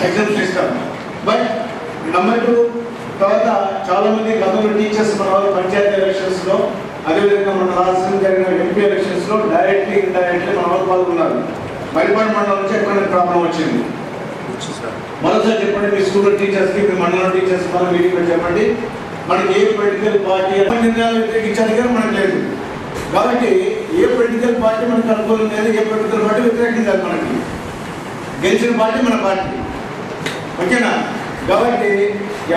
Exams ఇస్తాం. But number 2 తర్వాత చాలా మంది గతంలో టీచర్స్ మన వాళ్ళు పంచాయతీ ఎలక్షన్స్లో, అదేవిధంగా మన రాష్ట్రం జరిగిన ఎంపీ ఎలక్షన్స్లో డైరెక్ట్లీ ఇండైరెక్ట్లీ మన వాళ్ళు పాల్గొన్నారు. మైపాడు మండలం నుంచి ఎక్కడ ప్రాబ్లం వచ్చింది. మరోసారి చెప్పండి, మీ స్కూల్లో టీచర్స్కి, మీ మండలం టీచర్స్ మన మీటింగ్లో చెప్పండి, మనకి ఏ పొలిటికల్ పార్టీ నిర్ణయాలు వ్యతిరేకించాలి కానీ మనకు లేదు. కాబట్టి ఏ పొలిటికల్ పార్టీ మనకు అనుకూలం లేదు, ఏ పొలిటికల్ పార్టీ వ్యతిరేకించాలి. మనకి గెలిచిన పార్టీ మన పార్టీ, ఓకేనా? కాబట్టి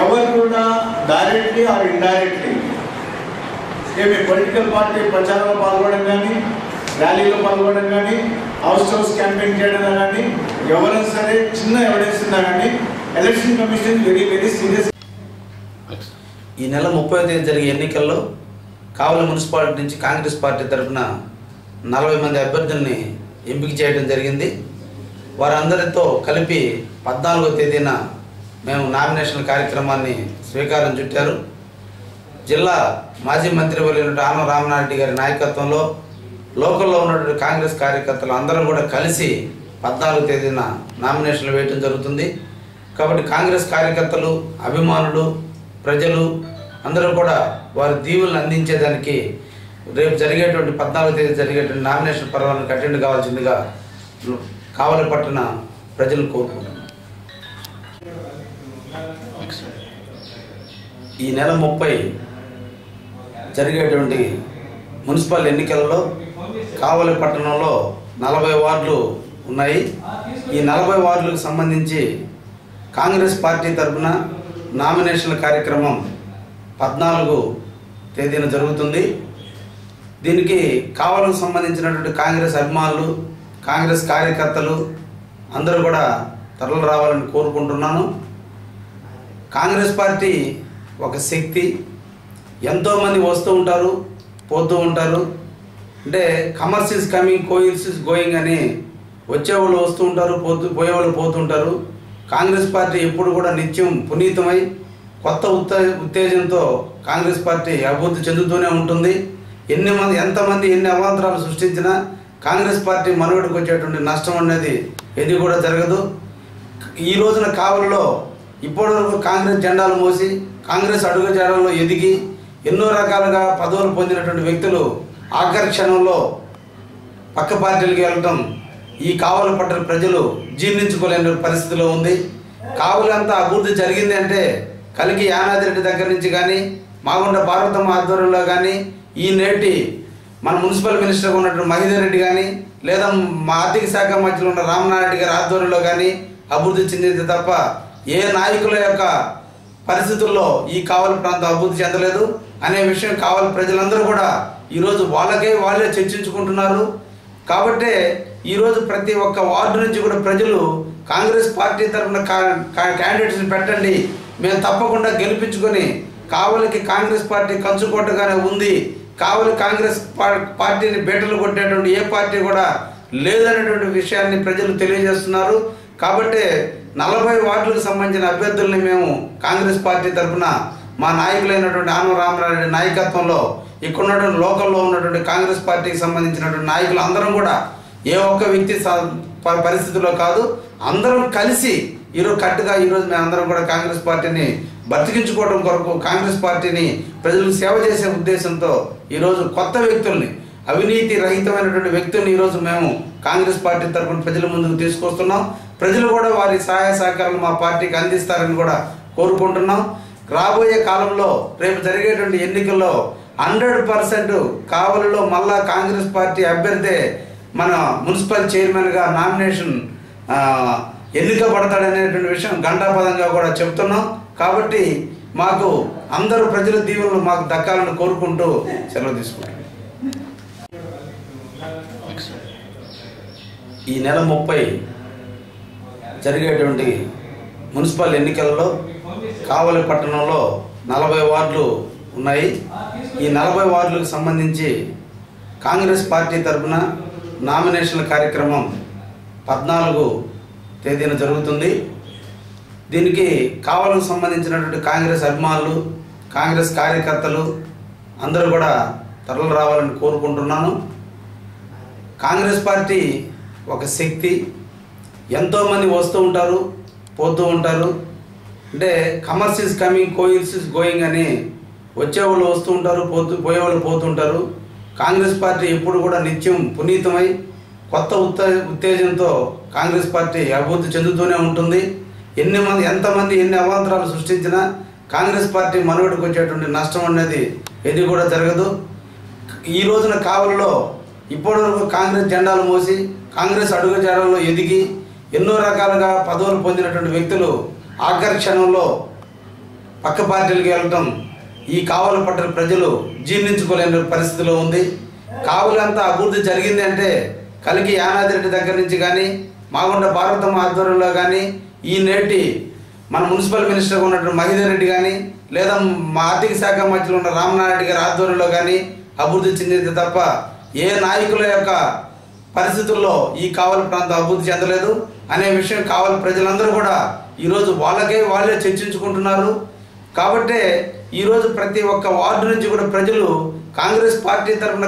ఎవరు కూడా డైరెక్ట్లీ ఆర్ ఇండైరెక్ట్లీ ఏమి పొలిటికల్ పార్టీ ప్రచారంలో పాల్గొనడం కానీ, ర్యాలీలో పాల్గొనడం కానీ, హౌస్ హౌస్ క్యాంపెయిన్ చేయడం కానీ, ఎవరైనా సరే చిన్న ఎవిడెన్స్ ఉన్నా కానీ election commission very very serious. ఈ నెల 30వ తేదీ జరిగే ఎన్నికల్లో కావలి మున్సిపాలిటీ నుంచి కాంగ్రెస్ పార్టీ తరఫున 40 మంది అభ్యర్థుల్ని ఎంపిక చేయడం జరిగింది. వారందరితో కలిపి 14వ తేదీన మేము నామినేషన్ కార్యక్రమాన్ని స్వీకారం చుట్టారు. జిల్లా మాజీ మంత్రివర్యులు ఆనం రామనారెడ్డి గారి నాయకత్వంలో లోకల్లో ఉన్నటువంటి కాంగ్రెస్ కార్యకర్తలు అందరూ కూడా కలిసి 14వ తేదీన నామినేషన్లు వేయడం జరుగుతుంది. కాబట్టి కాంగ్రెస్ కార్యకర్తలు, అభిమానులు, ప్రజలు అందరూ కూడా వారి దీవులను అందించేదానికి రేపు జరిగేటువంటి 14వ తేదీ జరిగేటువంటి నామినేషన్ పర్వానికి అటెండ్ కావాల్సిందిగా కావలి పట్టణ ప్రజలు కోరుకుంటున్నారు. ఈ నెల 30 జరిగేటువంటి మున్సిపల్ ఎన్నికలలో కావలి పట్టణంలో 40 వార్డులు ఉన్నాయి. ఈ 40 వార్డులకు సంబంధించి కాంగ్రెస్ పార్టీ తరఫున నామినేషన్ల కార్యక్రమం 14వ తేదీన జరుగుతుంది. దీనికి కావలికి సంబంధించినటువంటి కాంగ్రెస్ అభిమానులు, కాంగ్రెస్ కార్యకర్తలు అందరూ కూడా తరలి రావాలని కోరుకుంటున్నాను. కాంగ్రెస్ పార్టీ ఒక శక్తి. ఎంతోమంది వస్తూ ఉంటారు, పోతూ ఉంటారు. అంటే comers is coming, goers is going అని వచ్చేవాళ్ళు వస్తూ ఉంటారు, పోయేవాళ్ళు పోతుంటారు. కాంగ్రెస్ పార్టీ ఎప్పుడు కూడా నిత్యం పునీతమై కొత్త ఉత్తేజంతో కాంగ్రెస్ పార్టీ అభివృద్ధి చెందుతూనే ఉంటుంది. ఎంతమంది ఎన్ని అవాంతరాలు సృష్టించినా కాంగ్రెస్ పార్టీ మనుగడకు వచ్చేటువంటి నష్టం అనేది ఏది కూడా జరగదు. ఈ రోజున కావలిలో ఇప్పటివరకు కాంగ్రెస్ జెండాలు మోసి కాంగ్రెస్ అడుగుజాడల్లో ఎదిగి ఎన్నో రకాలుగా పదవులు పొందినటువంటి వ్యక్తులు ఆఖరి క్షణంలో పక్క పార్టీలకు వెళ్ళటం ఈ కావలి పట్టణ ప్రజలు జీర్ణించుకోలేని పరిస్థితిలో ఉంది. కావలి అంతా అభివృద్ధి జరిగింది అంటే కలికి యానాదిరెడ్డి దగ్గర నుంచి కానీ, మాగుంట పార్వతమ్మ ఆధ్వర్యంలో కానీ, ఈ నేటి మన మున్సిపల్ మినిస్టర్గా ఉన్నటువంటి మహేందర్ రెడ్డి కానీ, లేదా మా ఆర్థిక శాఖ మంత్రులు ఉన్న రామనారెడ్డి గారి ఆధ్వర్యంలో కానీ అభివృద్ధి చెందింది తప్ప ఏ నాయకుల యొక్క పరిస్థితుల్లో ఈ కావలి ప్రాంతం అభివృద్ధి చెందలేదు అనే విషయం కావలి ప్రజలందరూ కూడా ఈరోజు వాళ్ళే చర్చించుకుంటున్నారు. కాబట్టే ఈరోజు ప్రతి ఒక్క వార్డు నుంచి కూడా ప్రజలు కాంగ్రెస్ పార్టీ తరఫున క్యాండిడేట్స్ని పెట్టండి, మేము తప్పకుండా గెలిపించుకొని కావలికి కాంగ్రెస్ పార్టీ కంచుకోటగానే ఉంది, కావలి కాంగ్రెస్ పార్టీని బేటలు కొట్టేటువంటి ఏ పార్టీ కూడా లేదనేటువంటి విషయాన్ని ప్రజలు తెలియజేస్తున్నారు. కాబట్టి 40 వార్డులకు సంబంధించిన అభ్యర్థుల్ని మేము కాంగ్రెస్ పార్టీ తరఫున మా నాయకులైనటువంటి ఆనం రామనారెడ్డి నాయకత్వంలో ఇక్కడ ఉన్నటువంటి లోకల్లో ఉన్నటువంటి కాంగ్రెస్ పార్టీకి సంబంధించినటువంటి నాయకులు అందరం కూడా ఏ ఒక్క వ్యక్తి పరిస్థితిలో కాదు, అందరం కలిసి ఈరోజు ఈరోజు మేము అందరం కూడా కాంగ్రెస్ పార్టీని బతికించుకోవడం కొరకు, కాంగ్రెస్ పార్టీని ప్రజలకు సేవ చేసే ఉద్దేశంతో ఈరోజు కొత్త వ్యక్తుల్ని, అవినీతి రహితమైనటువంటి వ్యక్తుల్ని ఈరోజు మేము కాంగ్రెస్ పార్టీ తరఫున ప్రజల ముందుకు తీసుకొస్తున్నాం. ప్రజలు కూడా వారి సహాయ సహకారాలు మా పార్టీకి అందిస్తారని కూడా కోరుకుంటున్నాం. రాబోయే కాలంలో రేపు జరిగేటువంటి ఎన్నికల్లో 100% కావలిలో మళ్ళా కాంగ్రెస్ పార్టీ అభ్యర్థే మన మున్సిపల్ చైర్మన్గా నామినేషన్ ఎన్నికబడతాడనేటువంటి విషయం ఘంటాపదంగా కూడా చెప్తున్నాం. కాబట్టి మాకు అందరూ ప్రజల దీవెనలు మాకు దక్కాలని కోరుకుంటూ సెలవు తీసుకుంటాం. ఈ నెల 30 జరిగేటువంటి మున్సిపల్ ఎన్నికలలో కావలి పట్టణంలో 40 వార్డులు ఉన్నాయి. ఈ 40 వార్డులకు సంబంధించి కాంగ్రెస్ పార్టీ తరఫున నామినేషన్ల కార్యక్రమం 14వ తేదీన జరుగుతుంది. దీనికి కావలికి సంబంధించినటువంటి కాంగ్రెస్ అభిమానులు, కాంగ్రెస్ కార్యకర్తలు అందరూ కూడా తరలి రావాలని కోరుకుంటున్నాను. కాంగ్రెస్ పార్టీ ఒక శక్తి. ఎంతోమంది వస్తూ ఉంటారు, పోతూ ఉంటారు. అంటే comers is coming, goers is going అని వచ్చేవాళ్ళు వస్తూ ఉంటారు, పోయేవాళ్ళు పోతుంటారు. కాంగ్రెస్ పార్టీ ఎప్పుడు కూడా నిత్యం పునీతమై కొత్త ఉత్తేజంతో కాంగ్రెస్ పార్టీ అభివృద్ధి చెందుతూనే ఉంటుంది. ఎంతమంది ఎన్ని అవాంతరాలు సృష్టించినా కాంగ్రెస్ పార్టీ మనుగడకు వచ్చేటువంటి నష్టం అనేది ఏది కూడా జరగదు. ఈ రోజున కావలిలో ఇప్పటివరకు కాంగ్రెస్ జెండాలు మోసి కాంగ్రెస్ అడుగుజాడల్లో ఎదిగి ఎన్నో రకాలుగా పదవులు పొందినటువంటి వ్యక్తులు ఆఖరి క్షణంలో పక్క పార్టీలకు వెళ్ళటం ఈ కావలి పట్టణ ప్రజలు జీర్ణించుకోలేని పరిస్థితిలో ఉంది. కావలి అంతా అభివృద్ధి జరిగింది అంటే కలిగి యానాదిరెడ్డి దగ్గర నుంచి కానీ, మాగుంట భారతమ్మ ఆధ్వర్యంలో కానీ, ఈ నేటి మన మున్సిపల్ మినిస్టర్గా ఉన్నటువంటి మహేందర్ రెడ్డి కానీ, లేదా మా ఆర్థిక శాఖ మధ్యలో ఉన్న రామనారెడ్డి గారి ఆధ్వర్యంలో కానీ అభివృద్ధి చెందింది తప్ప ఏ నాయకుల యొక్క పరిస్థితుల్లో ఈ కావలి ప్రాంతం అభివృద్ధి చెందలేదు అనే విషయం కావలి ప్రజలందరూ కూడా ఈరోజు వాళ్ళే చర్చించుకుంటున్నారు. కాబట్టే ఈరోజు ప్రతి ఒక్క వార్డు నుంచి కూడా ప్రజలు కాంగ్రెస్ పార్టీ తరఫున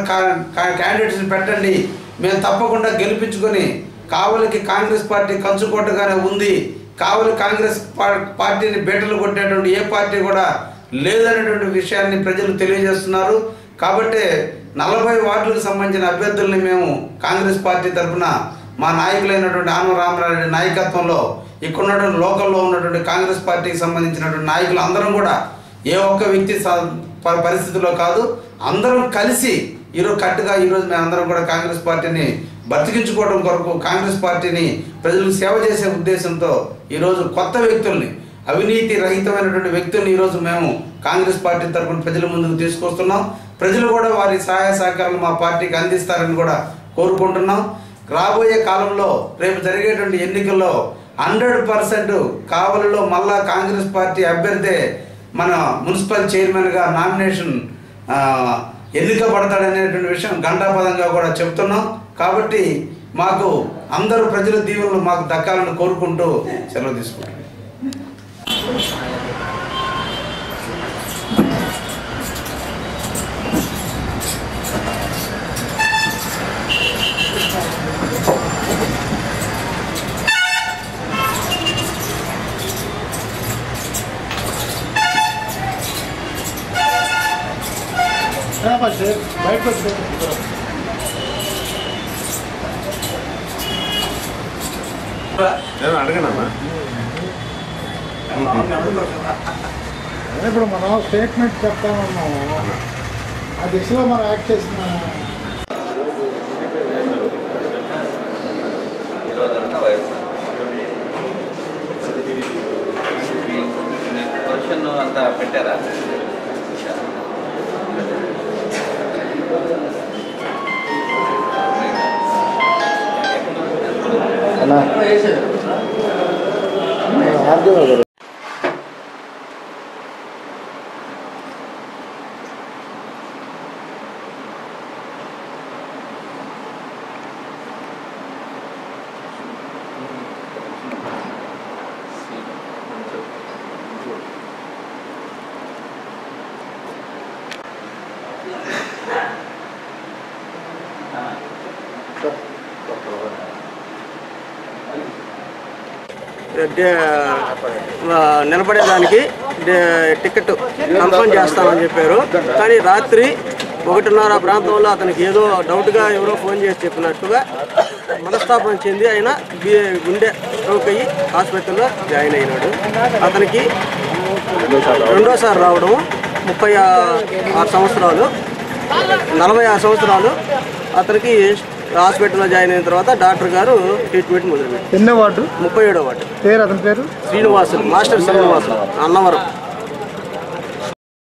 క్యాండిడేట్స్ని పెట్టండి, మేము తప్పకుండా గెలిపించుకొని కావలికి కాంగ్రెస్ పార్టీ కంచుకోటగానే ఉంది, కావలి కాంగ్రెస్ పార్టీని బీటలు కొట్టేటువంటి ఏ పార్టీ కూడా లేదనేటువంటి విషయాన్ని ప్రజలు తెలియజేస్తున్నారు. కాబట్టి 40 వార్డులకు సంబంధించిన అభ్యర్థుల్ని మేము కాంగ్రెస్ పార్టీ తరఫున మా నాయకులైనటువంటి ఆనవ రామనారెడ్డి నాయకత్వంలో ఇక్కడ ఉన్నటువంటి లోకల్లో ఉన్నటువంటి కాంగ్రెస్ పార్టీకి సంబంధించినటువంటి నాయకులు అందరం కూడా ఏ ఒక్క వ్యక్తి పరిస్థితిలో కాదు, అందరం కలిసి ఈరోజు మేమందరం కూడా కాంగ్రెస్ పార్టీని బతికించుకోవడం కొరకు కాంగ్రెస్ పార్టీని ప్రజలకు సేవ చేసే ఉద్దేశంతో ఈరోజు కొత్త వ్యక్తుల్ని, అవినీతి రహితమైనటువంటి వ్యక్తుల్ని ఈరోజు మేము కాంగ్రెస్ పార్టీ తరఫున ప్రజల ముందుకు తీసుకొస్తున్నాం. ప్రజలు కూడా వారి సహాయ సహకారాలు మా పార్టీకి అందిస్తారని కూడా కోరుకుంటున్నాం. రాబోయే కాలంలో రేపు జరిగేటువంటి ఎన్నికల్లో 100% కావలిలో మళ్ళా కాంగ్రెస్ పార్టీ అభ్యర్థి మన మున్సిపల్ చైర్మన్గా నామినేషన్ ఎన్నికబడతాడనేటువంటి విషయం ఘంటాపదంగా కూడా చెప్తున్నాం. కాబట్టి మాకు అందరూ ప్రజల దీవెనలు మాకు దక్కాలని కోరుకుంటూ సెలవు తీసుకుంటాం. అడగనమ్మా, ఇప్పుడు మనం స్టేట్మెంట్ చెప్తామన్నాము, ఆ దిశలో మనం యాక్ట్ చేస్తున్నాం. అంతా పెట్టారా? నిలబడేదానికి టికెట్ కన్ఫర్మ్ చేస్తామని చెప్పారు. కానీ రాత్రి 1:30 ప్రాంతంలో అతనికి ఏదో డౌట్గా ఎవరో ఫోన్ చేసి చెప్పినట్టుగా మనస్తాపం చెంది ఆయన గుండె స్ట్రోక్ అయ్యి హాస్పిటల్లో జాయిన్ అయినాడు. అతనికి రెండోసారి రావడం 36 సంవత్సరాలు, 46 సంవత్సరాలు. అతనికి హాస్పిటల్లో జాయిన్ అయిన తర్వాత డాక్టర్ గారు ట్రీట్మెంట్ మొదలుపెట్టారు. ఎన్నో వార్డు? 37వ వార్డు. పేరు అతని పేరు శ్రీనివాసులు, మాస్టర్ శ్రీనివాసులు, అన్నవరం.